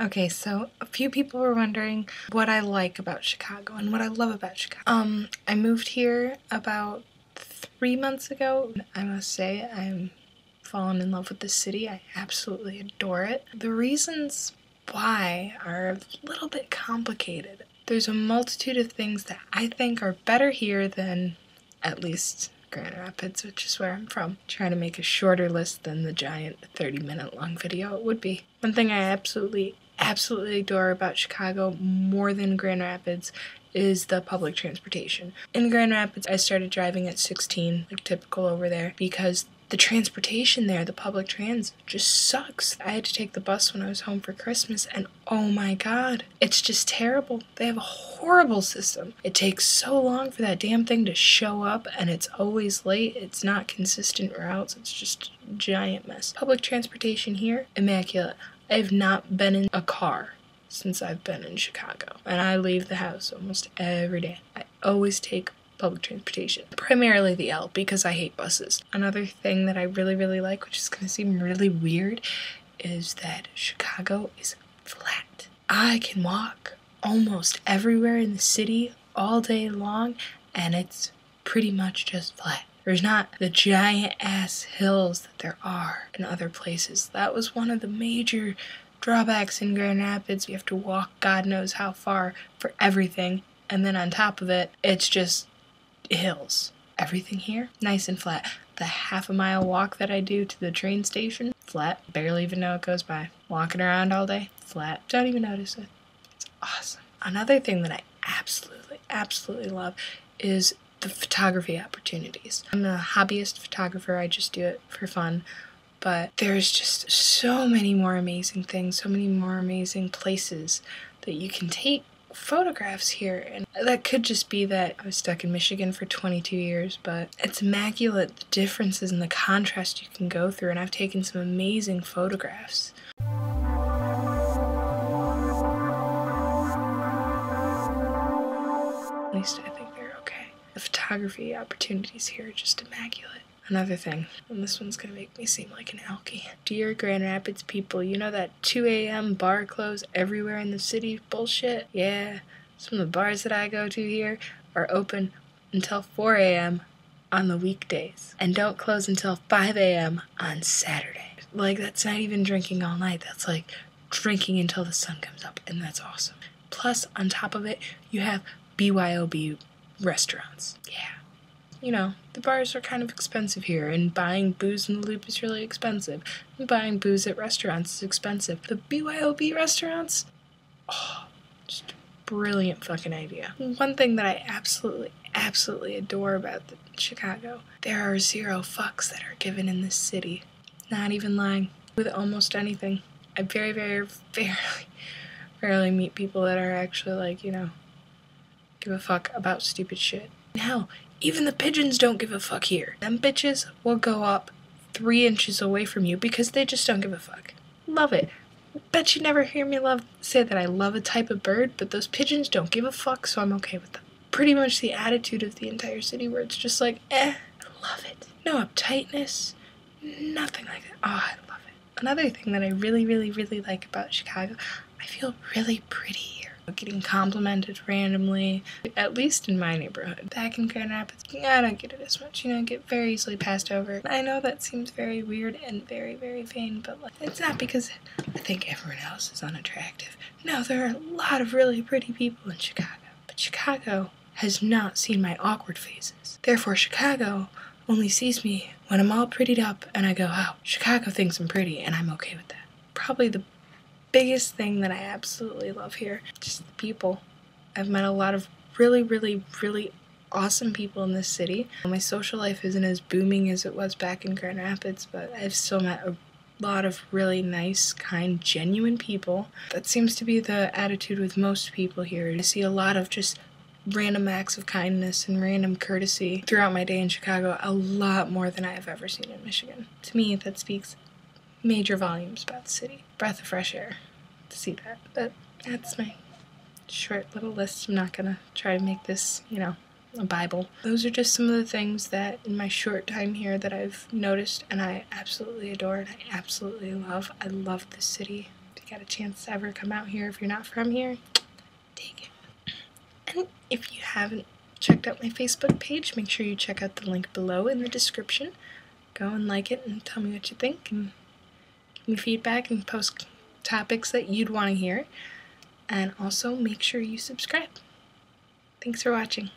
Okay, so a few people were wondering what I like about Chicago and what I love about Chicago. I moved here about 3 months ago. I must say I'm fallen in love with the city. I absolutely adore it. The reasons why are a little bit complicated. There's a multitude of things that I think are better here than at least Grand Rapids, which is where I'm from. Trying to make a shorter list than the giant 30-minute long video it would be. One thing I absolutely adore about Chicago more than Grand Rapids is the public transportation. In Grand Rapids, I started driving at 16, like typical over there, because the transportation there, the public trans, just sucks. I had to take the bus when I was home for Christmas, and oh my god, it's just terrible. They have a horrible system. It takes so long for that damn thing to show up, and it's always late. It's not consistent routes. It's just a giant mess. Public transportation here, immaculate. I have not been in a car since I've been in Chicago, and I leave the house almost every day. I always take public transportation. Primarily the L, because I hate buses. Another thing that I really like, which is going to seem really weird, is that Chicago is flat. I can walk almost everywhere in the city all day long, and it's pretty much just flat. There's not the giant ass hills that there are in other places. That was one of the major drawbacks in Grand Rapids. You have to walk God knows how far for everything, and then on top of it, it's just hills. Everything here, nice and flat. The half-a-mile walk that I do to the train station, flat. Barely even know it goes by. Walking around all day, flat. Don't even notice it. It's awesome. Another thing that I absolutely love is the photography opportunities. I'm a hobbyist photographer. I just do it for fun. But there's just so many more amazing things, so many more amazing places that you can take photographs here, and that could just be that I was stuck in Michigan for 22 years, but it's immaculate, the differences and the contrast you can go through, and I've taken some amazing photographs. At least I think they're okay. The photography opportunities here are just immaculate. Another thing, and this one's gonna make me seem like an alkie. Dear Grand Rapids people, you know that 2 a.m. bar close everywhere in the city bullshit? Yeah, some of the bars that I go to here are open until 4 a.m. on the weekdays, and don't close until 5 a.m. on Saturday. Like, that's not even drinking all night, that's like drinking until the sun comes up, and that's awesome. Plus, on top of it, you have BYOB restaurants. Yeah. You know, the bars are kind of expensive here, and buying booze in the Loop is really expensive. And buying booze at restaurants is expensive. The BYOB restaurants? Oh, just a brilliant fucking idea. One thing that I absolutely adore about Chicago, there are 0 fucks that are given in this city. Not even lying. With almost anything. I very rarely meet people that are actually like, you know, give a fuck about stupid shit. Hell, even the pigeons don't give a fuck here. Them bitches will go up 3 inches away from you because they just don't give a fuck. Love it. Bet you never hear me say that I love a type of bird, but those pigeons don't give a fuck, so I'm okay with them. Pretty much the attitude of the entire city where it's just like, I love it. No uptightness, nothing like that. Oh, I love it. Another thing that I really like about Chicago, I feel really pretty here. Getting complimented randomly, at least in my neighborhood. Back in Grand Rapids, I don't get it as much, you know, I get very easily passed over. I know that seems very weird and very vain, but like, it's not because I think everyone else is unattractive. No, there are a lot of really pretty people in Chicago, but Chicago has not seen my awkward phases. Therefore, Chicago only sees me when I'm all prettied up and I go, oh, Chicago thinks I'm pretty, and I'm okay with that. Probably the biggest thing that I absolutely love here, just the people. I've met a lot of really awesome people in this city. My social life isn't as booming as it was back in Grand Rapids, but I've still met a lot of really nice, kind, genuine people. That seems to be the attitude with most people here. I see a lot of just random acts of kindness and random courtesy throughout my day in Chicago, a lot more than I have ever seen in Michigan. To me, that speaks major volumes about the city. Breath of fresh air to see that. But that's my short little list. I'm not gonna try to make this, you know, a Bible. Those are just some of the things that in my short time here that I've noticed and I absolutely adore and I absolutely love. I love the city. The you got a chance to ever come out here if you're not from here, take it. And if you haven't checked out my Facebook page, make sure you check out the link below in the description. Go and like it and tell me what you think and give me feedback and post topics that you'd want to hear. And also make sure you subscribe. Thanks for watching.